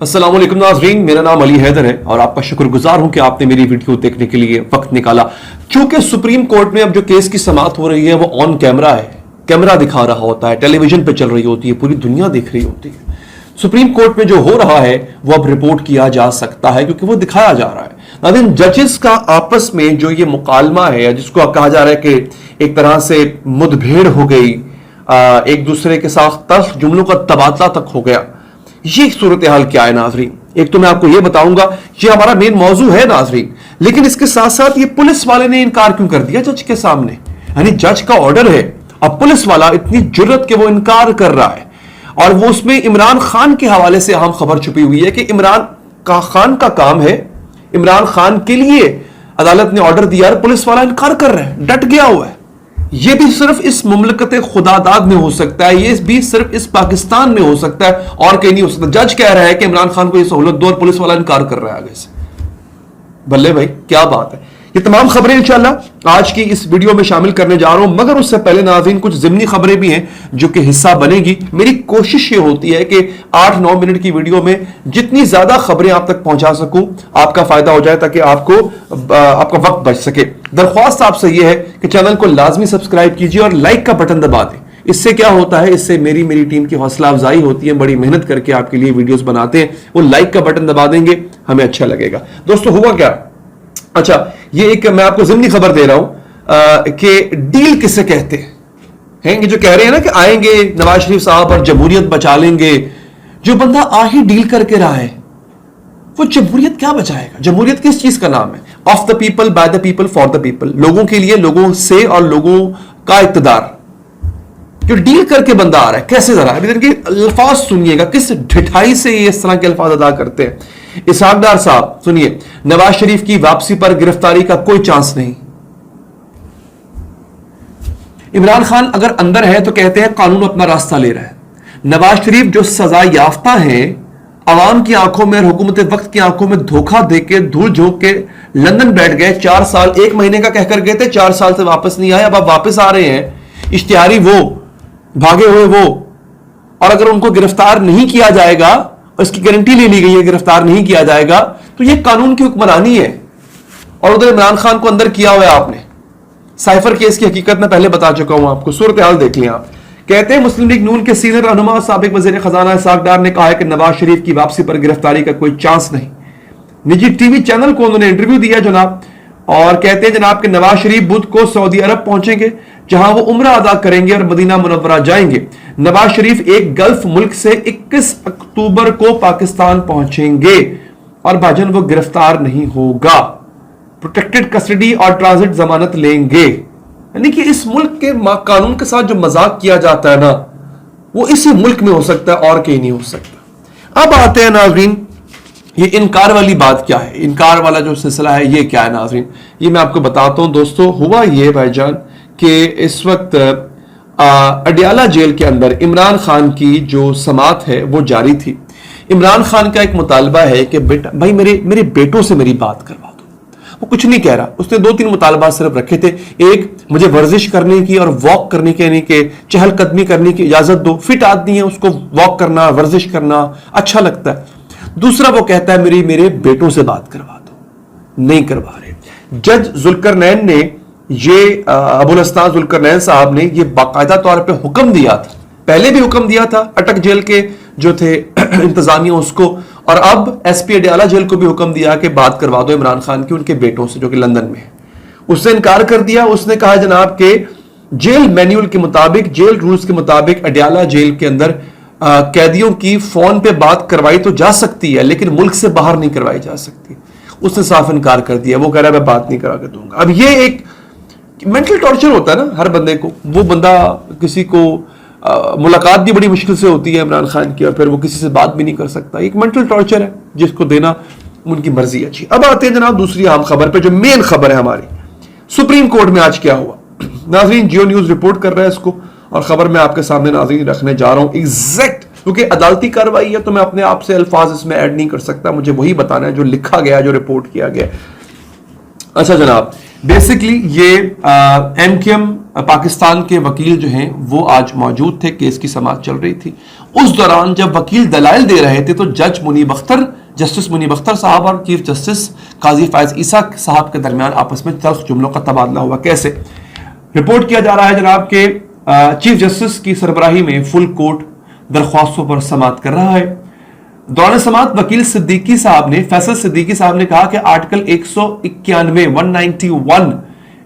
अस्सलाम वालेकुम नाज़रीन, मेरा नाम अली हैदर है और आपका शुक्रगुजार हूं कि आपने मेरी वीडियो देखने के लिए वक्त निकाला। क्योंकि सुप्रीम कोर्ट में अब जो केस की समाअत हो रही है वो ऑन कैमरा है, कैमरा दिखा रहा होता है, टेलीविजन पे चल रही होती है, पूरी दुनिया देख रही होती है। सुप्रीम कोर्ट में जो हो रहा है वो अब रिपोर्ट किया जा सकता है क्योंकि वो दिखाया जा रहा है। नाज़रीन, जजेस का आपस में जो ये मुकालमा है, जिसको कहा जा रहा है कि एक तरह से मुठभेड़ हो गई, एक दूसरे के साथ तल्ख जुमलों का तबादला तक हो गया, ये सूरत हाल क्या है नाज़रीन? एक तो मैं आपको ये बताऊंगा, ये हमारा मेन मौजू है नाज़रीन, लेकिन इसके साथ साथ ये पुलिस वाले ने इनकार क्यों कर दिया जज के सामने? यानी जज का ऑर्डर है, अब पुलिस वाला इतनी जुर्रत के वो इनकार कर रहा है और वो उसमें इमरान खान के हवाले से अहम खबर छुपी हुई है कि इमरान खान का काम है, इमरान खान के लिए अदालत ने ऑर्डर दिया और पुलिस वाला इनकार कर रहा है, डट गया हुआ है। ये भी सिर्फ इस मुमलकत खुदादाद में हो सकता है, ये भी सिर्फ इस पाकिस्तान में हो सकता है और कहीं नहीं हो सकता। जज कह रहा है कि इमरान खान को ये सहूलत दो और पुलिस वाला इनकार कर रहा है आगे से। बल्ले भाई, क्या बात है। ये तमाम खबरें इंशाल्लाह आज की इस वीडियो में शामिल करने जा रहा हूं, मगर उससे पहले नाज़रीन कुछ ज़िमनी खबरें भी हैं जो कि हिस्सा बनेगी। मेरी कोशिश ये होती है कि 8-9 मिनट की वीडियो में जितनी ज्यादा खबरें आप तक पहुंचा सकूं, आपका फायदा हो जाए ताकि आपका वक्त बच सके। दरख्वास्त आपसे यह है कि चैनल को लाजमी सब्सक्राइब कीजिए और लाइक का बटन दबा दें। इससे क्या होता है, इससे मेरी टीम की हौसला अफजाई होती है, बड़ी मेहनत करके आपके लिए वीडियोस बनाते हैं। वो लाइक का बटन दबा देंगे, हमें अच्छा लगेगा। दोस्तों, हुआ क्या, अच्छा, ये एक मैं आपको ज़िमनी खबर दे रहा हूं कि डील किसे कहते हैं। ये जो कह रहे हैं ना कि आएंगे नवाज शरीफ साहब और जमहूरियत बचा लेंगे, जो बंदा आ ही डील करके रहा है वो जमहूरियत क्या बचाएगा? जमहूरियत किस चीज का नाम है? Of the people, by the people, for the people, लोगों के लिए, लोगों से और लोगों का इक्तदार। जो डील करके बंदा आ रहा है, कैसे जरा इनके अल्फाज सुनिएगा, किस ढिठाई से ये इस तरह के अल्फाज अदा करते हैं। इसहाक डार साहब सुनिए, नवाज शरीफ की वापसी पर गिरफ्तारी का कोई चांस नहीं। इमरान खान अगर अंदर है तो कहते हैं कानून अपना रास्ता ले रहा है। नवाज शरीफ जो सजा याफ्ता है, अवाम की आंखों में और हुकूमत वक्त की आंखों में धोखा देके धूल झोंक के लंदन बैठ गए। 4 साल 1 महीने का कहकर गए थे, 4 साल से वापस नहीं आए, अब आप वापस आ रहे हैं। इश्तिहारी वो, भागे हुए वो, और अगर उनको गिरफ्तार नहीं किया जाएगा, इसकी गारंटी ले ली गई है गिरफ्तार नहीं किया जाएगा, तो ये कानून की हुक्मरानी है। और उधर इमरान खान को अंदर किया हुआ है आपने। साइफर केस की हकीकत मैं पहले बता चुका हूं आपको, सूरत हाल देख लिया आप। कहते हैं मुस्लिम लीग नून के सीनियर रहनुमा साबिक वजीर खजाना इसहाक डार ने कहा है कि नवाज शरीफ की वापसी पर गिरफ्तारी का कोई चांस नहीं। निजी टीवी चैनल को उन्होंने इंटरव्यू दिया जनाब, और कहते हैं जनाब कि नवाज शरीफ बुध को सऊदी अरब पहुंचेंगे, जहां वो उम्रा अदा करेंगे और मदीना मुनव्वरा जाएंगे। नवाज शरीफ एक गल्फ मुल्क से 21 अक्टूबर को पाकिस्तान पहुंचेंगे और भाजन वो गिरफ्तार नहीं होगा, प्रोटेक्टेड कस्टडी और ट्रांजिट जमानत लेंगे। यानी कि इस मुल्क के कानून के साथ जो मजाक किया जाता है ना, वो इसी मुल्क में हो सकता है और कहीं नहीं हो सकता। अब आते हैं नाज़रीन, ये इनकार वाली बात क्या है, इनकार वाला जो सिलसिला है ये क्या है नाज़रीन, ये मैं आपको बताता हूं। दोस्तों, हुआ ये भाईजान कि इस वक्त अडियाला जेल के अंदर इमरान खान की जो समाअत है वो जारी थी। इमरान खान का एक मुतालबा है कि बेटा भाई मेरे बेटों से मेरी बात करवा दो। वो कुछ नहीं कह रहा, उसने 2-3 मुतालबात सिर्फ रखे थे। एक, मुझे वर्जिश करने की और वॉक करने की, यानी कि चहलकदमी करने की इजाजत दो। फिट आदमी है, उसको वॉक करना, वर्जिश करना अच्छा लगता है। दूसरा, वो कहता है मेरे बेटों से बात करवा दो, नहीं करवा रहे। जज जुल्करनैन ने ये अबुल अस्तान जुल्करनैन साहब ने ये बाकायदा तौर पे हुक्म दिया था, पहले भी हुक्म दिया था अटक जेल के जो थे इंतजामिया उसको, और अब एसपी अडियाला जेल को भी हुक्म दिया कि बात करवा दो इमरान खान की उनके बेटों से जो कि लंदन में है। उसने इनकार कर दिया। उसने कहा जनाब के जेल मैन्यूअल के मुताबिक, जेल रूल्स के मुताबिक अडियाला जेल के अंदर कैदियों की फोन पे बात करवाई तो जा सकती है, लेकिन मुल्क से बाहर नहीं करवाई जा सकती। उसने साफ इनकार कर दिया, वो कह रहा है मैं बात नहीं करा के दूंगा। अब ये एक मेंटल टॉर्चर होता है ना हर बंदे को। वो बंदा किसी को मुलाकात भी बड़ी मुश्किल से होती है इमरान खान की, और फिर वो किसी से बात भी नहीं कर सकता। एक मेंटल टॉर्चर है जिसको देना उनकी मर्जी अच्छी। अब आते हैं जनाब दूसरी अहम खबर पे, जो मेन खबर है हमारी। सुप्रीम कोर्ट में आज क्या हुआ नाजरीन, जियो न्यूज रिपोर्ट कर रहा है इसको, और खबर मैं आपके सामने नाजरीन रखने जा रहा हूं एग्जैक्ट, क्योंकि अदालती कार्रवाई है तो मैं अपने आप से अल्फाज इसमें ऐड नहीं कर सकता, मुझे वही बताना है जो लिखा गया, जो रिपोर्ट किया गया। अच्छा जनाब, बेसिकली ये एमकेएम پاکستان کے وکیل جو ہیں وہ آج موجود تھے, کیس کی سماعت چل رہی تھی. اس دوران جب وکیل دلائل دے رہے تھے تو جج منیب اختر, جسٹس منیب اختر صاحب اور چیف جسٹس قاضی فائز عیسیٰ صاحب کے درمیان آپس میں تلخ جملوں کا تبادلہ ہوا. کیسے؟ رپورٹ کیا جا رہا ہے جناب کہ چیف جسٹس کی سربراہی میں فل کورٹ درخواستوں پر سماعت کر رہا ہے. دوران سماعت وکیل صدیقی صاحب نے, فیصل صدیقی صاحب نے کہا کہ آرٹیکل 191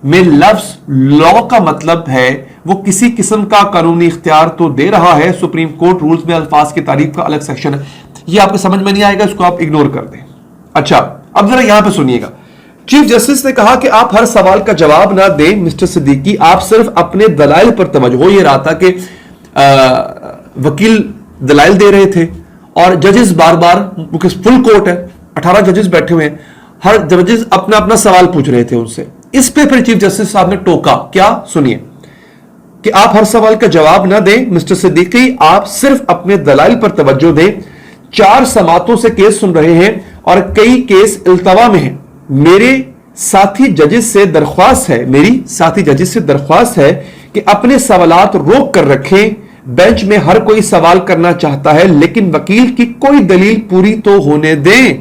میں لفظ لا کا مطلب ہے وہ کسی قسم کا قانونی اختیار تو دے رہا ہے. سپریم کورٹ رولز میں الفاظ کی تعریف کا الگ سیکشن ہے. یہ آپ کو سمجھ میں نہیں آئے گا, اس کو آپ اگنور کر دیں. اچھا اب ذرا یہاں پہ سنیے گا. چیف جسٹس نے کہا کہ آپ ہر سوال کا جواب نہ دیں مسٹر صدیقی, آپ صرف اپنے دلائل پر توجہ. ہو یہ رہا تھا کہ وکیل دلائل دے رہے تھے اور ججز بار بار, فل کورٹ ہے 18 ججز بیٹھے ہوئے ہیں, ہر ججز اپنا اپنا سوال پوچھ رہے تھے ان سے. اس پہ پھر چیف جسٹس صاحب نے ٹوکا. کیا؟ سنیے کہ آپ ہر سوال کا جواب نہ دیں مسٹر صدیقی, آپ صرف اپنے دلائل پر توجہ دیں. 4 سماعتوں سے کیس سن رہے ہیں اور کئی کیس التوا میں ہیں. میری ساتھی ججز سے درخواست ہے کہ اپنے سوالات روک کر رکھیں. بینچ میں ہر کوئی سوال کرنا چاہتا ہے لیکن وکیل کی کوئی دلیل پوری تو ہونے دیں.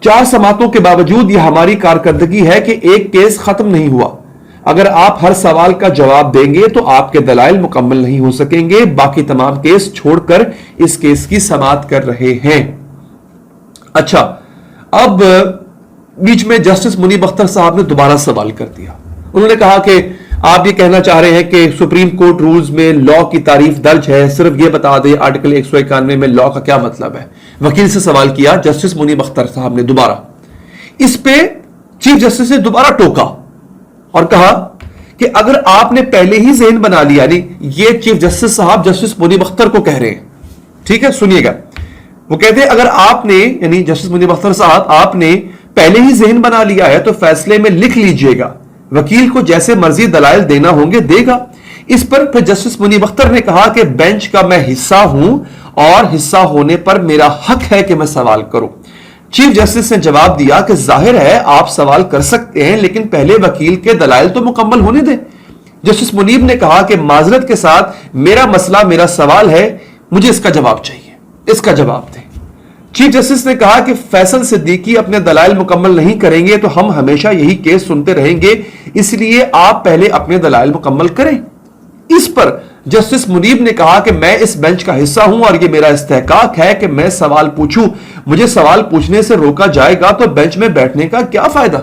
4 سماعتوں کے باوجود یہ ہماری کارکردگی ہے کہ ایک کیس ختم نہیں ہوا. اگر آپ ہر سوال کا جواب دیں گے تو آپ کے دلائل مکمل نہیں ہو سکیں گے. باقی تمام کیس چھوڑ کر اس کیس کی سماعت کر رہے ہیں. اچھا اب بیچ میں جسٹس منیب اختر صاحب نے دوبارہ سوال کر دیا. انہوں نے کہا کہ آپ یہ کہنا چاہ رہے ہیں کہ سپریم کورٹ رولز میں لا کی تعریف درج ہے, صرف یہ بتا دیں آرٹیکل 191 میں لا کا کیا مطلب ہے. وکیل سے سوال کیا جسٹس منیب اختر صاحب نے دوبارہ. اس پہ چیف جسٹس نے دوبارہ ٹوکا اور کہا کہ اگر آپ نے پہلے ہی ذہن بنا لیا, یعنی یہ چیف جسٹس صاحب جسٹس منیب اختر کو کہہ رہے ہیں, ٹھیک ہے سنیے گا. وہ کہتے ہیں اگر آپ نے, یعنی جسٹس منیب اختر صاحب, آپ نے پہلے ہی ذہن بنا لیا ہے تو فیصلے میں لکھ لیجئے گا, وکیل کو جیسے مرضی دلائل دینا ہوں گے دے گا. اس پر پھر جسٹس منیب اختر نے کہا کہ بینچ کا میں حصہ ہوں اور حصہ ہونے پر میرا حق ہے کہ میں سوال کروں. چیف جسٹس نے جواب دیا کہ ظاہر ہے آپ سوال کر سکتے ہیں لیکن پہلے وکیل کے دلائل تو مکمل ہونے دیں. جسٹس منیب نے کہا کہ معذرت کے ساتھ میرا مسئلہ میرا سوال ہے, مجھے اس کا جواب چاہیے, اس کا جواب دیں. چیف جسٹس نے کہا کہ فیصل صدیقی اپنے دلائل مکمل نہیں کریں گے تو ہم ہمیشہ یہی کیس سنتے رہیں گے, اس لیے آپ پہلے اپنے دلائل مکمل کریں. اس پر جسٹس منیب نے کہا کہ میں اس بینچ کا حصہ ہوں اور یہ میرا استحقاق ہے کہ میں سوال پوچھوں. مجھے سوال پوچھنے سے روکا جائے گا تو بینچ میں بیٹھنے کا کیا فائدہ.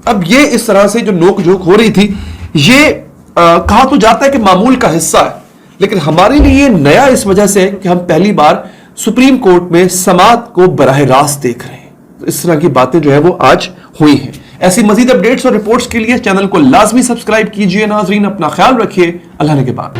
اب یہ اس طرح سے جو نوک جھوک ہو رہی تھی, یہ کہا تو جاتا ہے کہ معمول کا حصہ ہے, لیکن ہمارے لیے یہ نیا اس وجہ سے کہ ہم پہلی بار سپریم کورٹ میں سماعت کو براہ راست دیکھ رہے ہیں. اس طرح کی باتیں جو ہے وہ آج ہوئی ہیں. ایسی مزید اپڈیٹس اور رپورٹس کے لیے چینل کو لازمی سبسکرائب کیجئے. ناظرین اپنا خیال رکھیے, اللہ نے کے بعد.